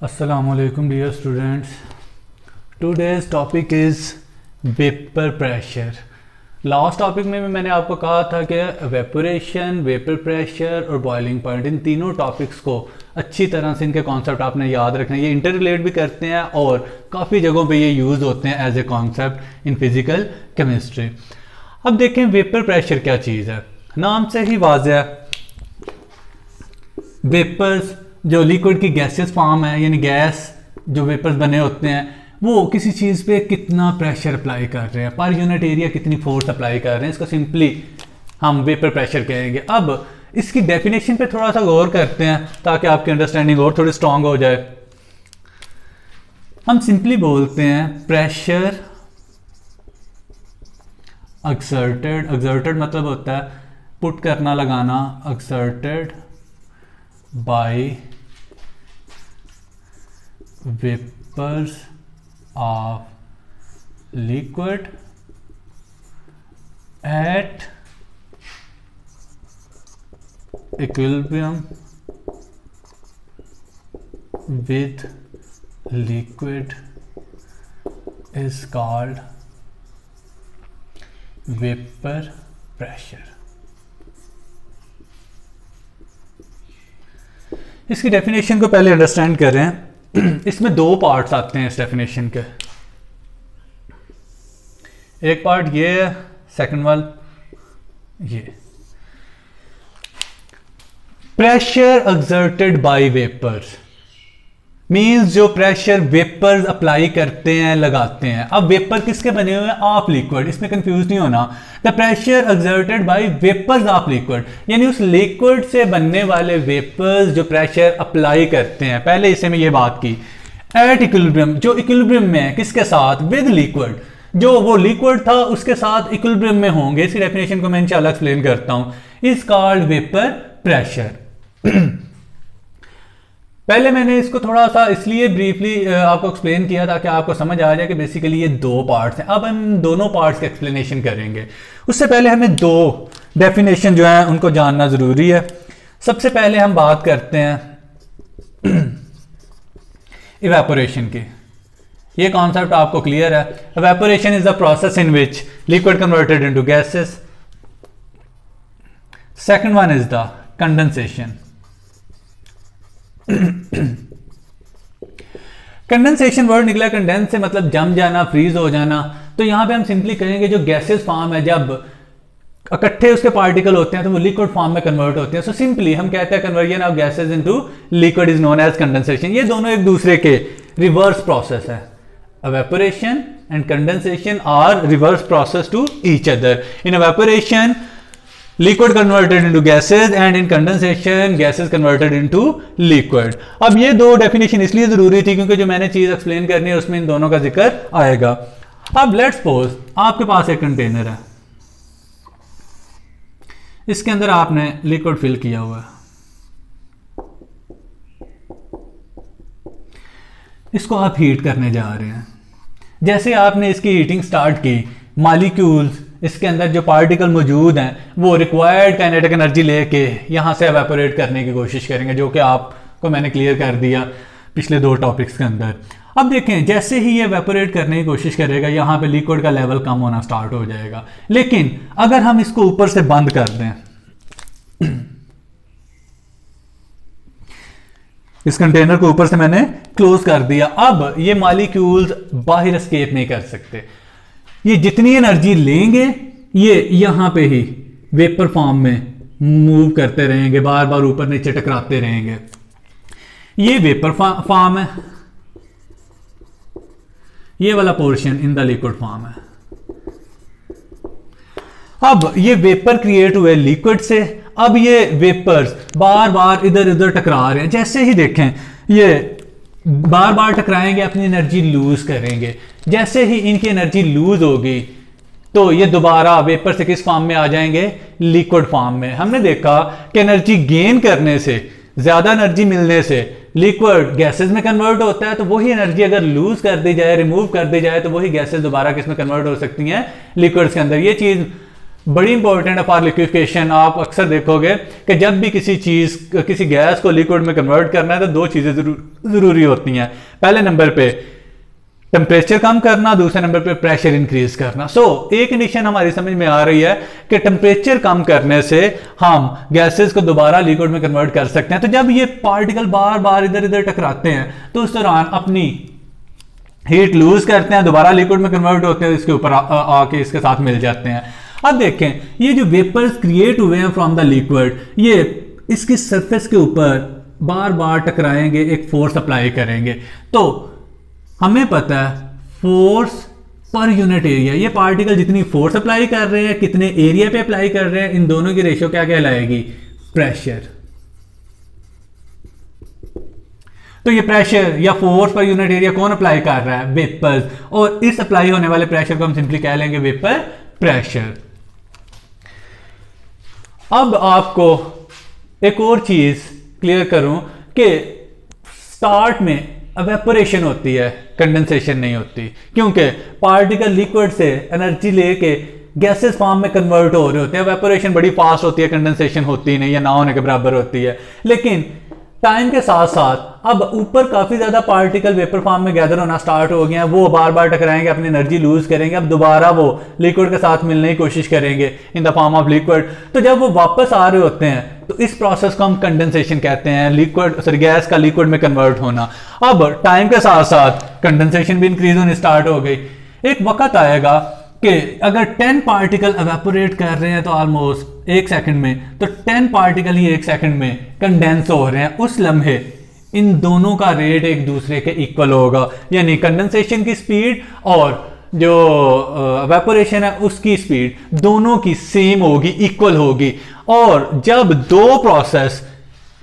Assalamualaikum dear students. Today's topic is vapour pressure. Last topic में भी मैंने आपको कहा था कि वेपोरेशन, वेपर प्रेशर और बॉइलिंग पॉइंट, इन तीनों टॉपिक्स को अच्छी तरह से इनके कॉन्सेप्ट आपने याद रखना है. ये इंटर रिलेट भी करते हैं और काफ़ी जगहों पे ये यूज़ होते हैं as a concept in physical chemistry. अब देखें वेपर प्रेशर क्या चीज़ है. नाम से ही वाज़ेह है, वेपर्स जो लिक्विड की गैसेस फॉर्म है, यानी गैस जो वेपर्स बने होते हैं वो किसी चीज़ पे कितना प्रेशर अप्लाई कर रहे हैं, पर यूनिट एरिया कितनी फोर्स अप्लाई कर रहे हैं, इसको सिंपली हम वेपर प्रेशर कहेंगे. अब इसकी डेफिनेशन पे थोड़ा सा गौर करते हैं ताकि आपकी अंडरस्टैंडिंग और थोड़ी स्ट्रांग हो जाए. हम सिंपली बोलते हैं प्रेशर एक्सर्टेड. एक्सर्टेड मतलब होता है पुट करना, लगाना. Exerted by vapours of liquid at equilibrium with liquid is called vapor pressure. इसकी डेफिनेशन को पहले अंडरस्टैंड कर रहे हैं. इसमें दो पार्ट्स आते हैं इस डेफिनेशन के. एक पार्ट ये है, सेकंड वाला ये. Pressure exerted by vapours means जो प्रेशर वेपर्स अप्लाई करते हैं, लगाते हैं. अब वेपर किसके बने हुए हैं? Of liquid. इसमें कंफ्यूज नहीं होना. The pressure exerted by vapours of liquid, यानी उस लिक्विड से बनने वाले वेपर्स जो प्रेशर अप्लाई करते हैं. पहले इसे में ये बात की. एट इक्विलिब्रियम, जो इक्विलिब्रियम में है किसके साथ? With liquid. जो वो लिक्विड था उसके साथ इक्विलिब्रियम में होंगे. इसकी डेफिनेशन को मैं इंशाल्लाह एक्सप्लेन करता हूं. Is called vapour pressure. पहले मैंने इसको थोड़ा सा इसलिए ब्रीफली आपको एक्सप्लेन किया ताकि आपको समझ आ जाए कि बेसिकली ये दो पार्ट्स हैं. अब हम दोनों पार्ट्स की एक्सप्लेनेशन करेंगे. उससे पहले हमें दो डेफिनेशन जो है उनको जानना ज़रूरी है. सबसे पहले हम बात करते हैं इवेपोरेशन की. ये कॉन्सेप्ट आपको क्लियर है. Evaporation is the process in which liquid converted into gases. Second one is the condensation. Condensation word निकला कंडेंस से, मतलब जम जाना, फ्रीज हो जाना. तो यहां पे हम सिंपली कहेंगे जो गैसेस फॉर्म है, जब इकट्ठे उसके पार्टिकल होते हैं तो वो लिक्विड फॉर्म में कन्वर्ट होते हैं. सो सिंपली हम कहते हैं conversion of gases into liquid is known as condensation. ये दोनों एक दूसरे के रिवर्स प्रोसेस है. Evaporation and condensation are reverse process to each other. In evaporation liquid converted into gases and in condensation gases converted into liquid. अब ये दो definition इसलिए जरूरी थी क्योंकि जो मैंने चीज एक्सप्लेन करनी है उसमें इन दोनों का जिक्र आएगा. अब लेट्स सपोज आपके पास एक कंटेनर है, इसके अंदर आपने लिक्विड फिल किया हुआ है. इसको आप हीट करने जा रहे हैं. जैसे आपने इसकी हीटिंग स्टार्ट की, मॉलिक्यूल्स इसके अंदर जो पार्टिकल मौजूद हैं वो रिक्वायर्ड काइनेटिक एनर्जी लेके यहाँ से एवेपोरेट करने की कोशिश करेंगे, जो कि आपको मैंने क्लियर कर दिया पिछले दो टॉपिक्स के अंदर. अब देखें, जैसे ही ये एवेपोरेट करने की कोशिश करेगा यहाँ पे लिक्विड का लेवल कम होना स्टार्ट हो जाएगा. लेकिन अगर हम इसको ऊपर से बंद कर दें, इस कंटेनर को ऊपर से मैंने क्लोज कर दिया, अब ये मॉलिक्यूल्स बाहर एस्केप नहीं कर सकते. ये जितनी एनर्जी लेंगे ये यहां पे ही वेपर फॉर्म में मूव करते रहेंगे, बार बार ऊपर नीचे टकराते रहेंगे. ये वेपर फॉर्म है, ये वाला portion in the liquid form है. अब ये वेपर क्रिएट हुए लिक्विड से. अब ये वेपर्स बार बार इधर उधर टकरा रहे हैं. जैसे ही देखें ये बार बार टकराएंगे, अपनी एनर्जी लूज करेंगे. जैसे ही इनकी एनर्जी लूज होगी तो ये दोबारा वेपर से किस फॉर्म में आ जाएंगे? लिक्विड फॉर्म में. हमने देखा कि एनर्जी गेन करने से, ज्यादा एनर्जी मिलने से लिक्विड गैसेस में कन्वर्ट होता है. तो वही एनर्जी अगर लूज कर दी जाए, रिमूव कर दी जाए, तो वही गैसेस दोबारा किस में कन्वर्ट हो सकती हैं? लिक्विड्स के अंदर. ये चीज बड़ी इंपॉर्टेंट है फॉर लिक्विफिकेशन। आप अक्सर देखोगे कि जब भी किसी गैस को लिक्विड में कन्वर्ट करना है तो दो चीजें जरूरी होती हैं। पहले नंबर पे टेम्परेचर कम करना, दूसरे नंबर पे प्रेशर इंक्रीज करना। एक कंडीशन हमारी समझ में आ रही है कि टेम्परेचर कम करने से हम गैसेस को दोबारा लिक्विड में कन्वर्ट कर सकते हैं। तो जब ये पार्टिकल बार बार इधर इधर टकराते हैं तो उस दौरान अपनी हीट लूज करते हैं, दोबारा लिक्विड में कन्वर्ट होते हैं, इसके ऊपर आके इसके साथ मिल जाते हैं। अब देखें ये जो वेपर्स क्रिएट हुए हैं फ्रॉम द लिक्विड, ये इसकी सरफेस के ऊपर बार बार टकराएंगे, एक फोर्स अप्लाई करेंगे। तो हमें पता है फोर्स पर यूनिट एरिया, ये पार्टिकल जितनी फोर्स अप्लाई कर रहे हैं, कितने एरिया पे अप्लाई कर रहे हैं, इन दोनों की रेशियो क्या कहलाएगी? प्रेशर। तो ये प्रेशर या फोर्स पर यूनिट एरिया कौन अप्लाई कर रहा है? वेपर्स। और इस अप्लाई होने वाले प्रेशर को हम सिंपली कह लेंगे वेपर प्रेशर। अब आपको एक और चीज क्लियर करूं कि स्टार्ट में एवेपोरेशन होती है, कंडेंसेशन नहीं होती, क्योंकि पार्टिकल लिक्विड से एनर्जी लेके गैसेस फॉर्म में कन्वर्ट हो रहे होते हैं। एवेपोरेशन बड़ी फास्ट होती है, कंडेंसेशन होती नहीं या ना होने के बराबर होती है। लेकिन टाइम के साथ साथ अब ऊपर काफी ज्यादा पार्टिकल वेपर फॉर्म में गैदर होना स्टार्ट हो गए हैं, वो बार बार टकराएंगे, अपनी एनर्जी लूज करेंगे, अब दोबारा वो लिक्विड के साथ मिलने की कोशिश करेंगे in the form of liquid. तो जब वो वापस आ रहे होते हैं तो इस प्रोसेस को हम कंडेंसेशन कहते हैं, गैस का लिक्विड में कन्वर्ट होना। अब टाइम के साथ साथ कंडेंसेशन भी इंक्रीज होने स्टार्ट हो गई। एक वक्त आएगा कि अगर 10 पार्टिकल एवेपोरेट कर रहे हैं तो ऑलमोस्ट 1 सेकंड में, तो 10 पार्टिकल ही 1 सेकंड में कंडेंस हो रहे हैं, उस लम्हे इन दोनों का रेट एक दूसरे के इक्वल होगा। यानी कंडेंसेशन की स्पीड और जो एवेपोरेशन है उसकी स्पीड दोनों की सेम होगी, इक्वल होगी। और जब दो प्रोसेस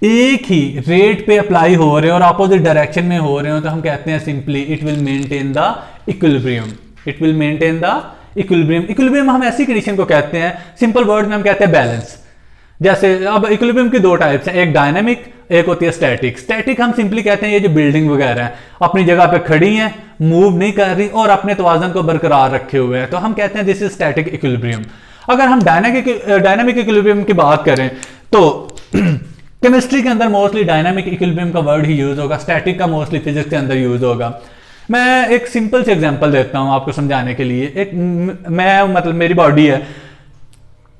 एक ही रेट पे अप्लाई हो रहे हैं और अपोजिट डायरेक्शन में हो रहे हो तो हम कहते हैं simply it will maintain the equilibrium. It will maintain the equilibrium. Equilibrium हम ऐसी कंडीशन को कहते हैं, सिंपल वर्ड में हम कहते हैं बैलेंस। जैसे अब इक्विलिब्रियम की दो टाइप्स हैं, एक डायनामिक, एक होती है स्टैटिक। स्टैटिक हम सिंपली कहते हैं ये जो बिल्डिंग वगैरह है अपनी जगह पे खड़ी हैं, मूव नहीं कर रही और अपने तवाज़न को बरकरार रखे हुए हैं, तो हम कहते हैं दिस इज स्टैटिक इक्विलिब्रियम। अगर हम डायनामिक इक्विलिब्रियम की बात करें तो केमिस्ट्री के अंदर मोस्टली डायनामिक इक्विलिब्रियम का वर्ड ही यूज होगा, स्टैटिक का मोस्टली फिजिक्स के अंदर यूज होगा। मैं एक सिंपल से एग्जांपल देता हूं आपको समझाने के लिए। मेरी बॉडी है,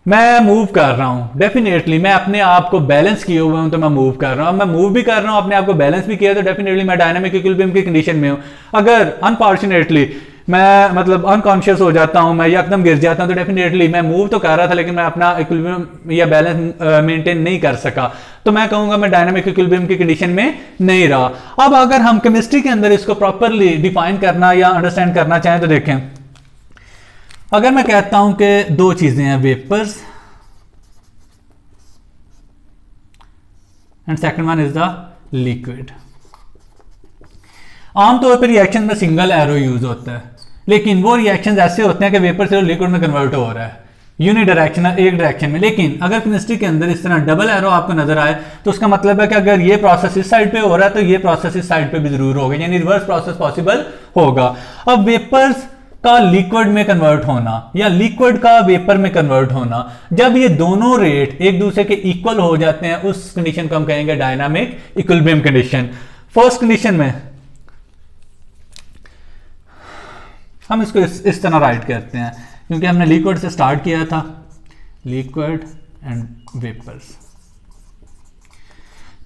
मैं मूव कर रहा हूं, डेफिनेटली मैं अपने आप को बैलेंस किए हुए हूं तो मैं मूव कर रहा हूं। मैं मूव भी कर रहा हूं, अपने आप को बैलेंस भी किया तो डेफिनेटली मैं डायनामिक इक्विलिब्रियम की कंडीशन में हूं। अगर अनफॉर्चुनेटली मैं अनकॉन्शियस हो जाता हूं, मैं एकदम गिर जाता हूं, तो डेफिनेटली मैं मूव तो कर रहा था लेकिन मैं अपना इक्विलिब्रियम या बैलेंस मेंटेन नहीं कर सका, तो मैं कहूंगा मैं डायनामिक इक्विलिब्रियम की कंडीशन में नहीं रहा। अब अगर हम केमिस्ट्री के अंदर इसको प्रॉपरली डिफाइन करना या अंडरस्टैंड करना चाहें तो देखें, अगर मैं कहता हूं कि दो चीजें हैं, vapours and second one is the liquid. आमतौर पर रिएक्शन में सिंगल एरो यूज होता है, लेकिन वो रिएक्शंस ऐसे होते हैं कि वेपर से लिक्विड में कन्वर्ट हो रहा है यूनिडायरेक्शनल, एक डायरेक्शन में। लेकिन अगर केमिस्ट्री के अंदर इस तरह डबल एरो आपको नजर आए तो उसका मतलब है कि अगर ये प्रोसेस इस साइड पे हो रहा है तो ये प्रोसेस इस साइड पे भी जरूर होगा, यानी रिवर्स प्रोसेस पॉसिबल होगा। अब वेपर्स का लिक्विड में कन्वर्ट होना या लिक्विड का वेपर में कन्वर्ट होना, जब ये दोनों रेट एक दूसरे के इक्वल हो जाते हैं उस कंडीशन को हम कहेंगे dynamic equilibrium condition. First condition में हम इसको इस तरह राइट करते हैं, क्योंकि हमने लिक्विड से स्टार्ट किया था, लिक्विड एंड वेपर्स।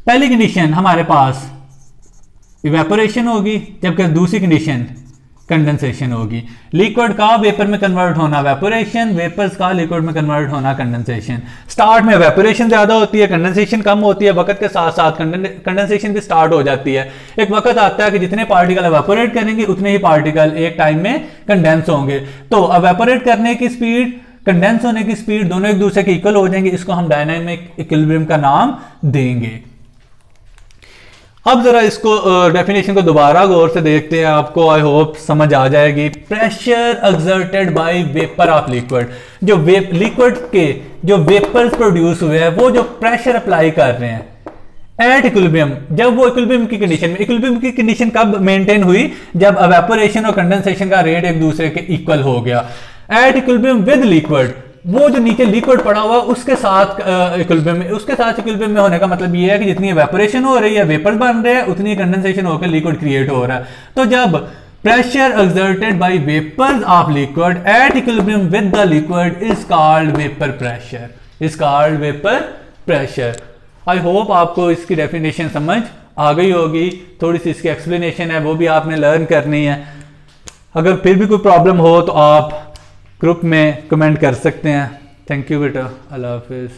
पहली कंडीशन हमारे पास इवेपोरेशन होगी, जबकि दूसरी कंडीशन कंडेंसेशन होगी। लिक्विड का वेपर में कन्वर्ट होना वेपोरेशन, वेपर्स का लिक्विड में कन्वर्ट होना कंडेंसेशन। स्टार्ट में वेपोरेशन ज्यादा होती है, कंडेंसेशन कम होती है, वक्त के साथ साथ कंडेंसेशन भी स्टार्ट हो जाती है। एक वक्त आता है कि जितने पार्टिकल एवेपोरेट करेंगे उतने ही पार्टिकल एक टाइम में कंडेंस होंगे। तो एवेपोरेट करने की स्पीड, कंडेंस होने की स्पीड दोनों एक दूसरे के इक्वल हो जाएंगे, इसको हम डायनामिक इक्विलिब्रियम का नाम देंगे। अब जरा इसको डेफिनेशन को दोबारा गौर से देखते हैं, आपको आई होप समझ आ जाएगी। Pressure exerted bye vapour of liquid, जो लिक्विड के जो वेपर्स प्रोड्यूस हुए हैं वो जो प्रेशर अप्लाई कर रहे हैं एट इक्विलिब्रियम, जब वो इक्विलिब्रियम की कंडीशन में, इक्विलिब्रियम की कंडीशन कब मेंटेन हुई? जब एवेपोरेशन और कंडेंसेशन का रेट एक दूसरे के इक्वल हो गया। एट इक्विलिब्रियम विद लिक्विड, वो जो नीचे लिक्विड पड़ा हुआ है उसके साथ इक्विलिब्रियम में होने का मतलब ये है कि जितनी इवेपोरेशन हो रही है, वेपर्स बन रहे हैं, उतनी कंडेंसेशन होकर लिक्विड क्रिएट हो रहा है। तो जब pressure exerted by vapours of liquid at equilibrium with the liquid is called vapour pressure. I hope आपको इसकी डेफिनेशन समझ आ गई होगी। थोड़ी सी इसकी एक्सप्लेनेशन है, वो भी आपने लर्न करनी है। अगर फिर भी कोई प्रॉब्लम हो तो आप ग्रुप में कमेंट कर सकते हैं। थैंक यू बेटा, अल्लाह हाफिज़।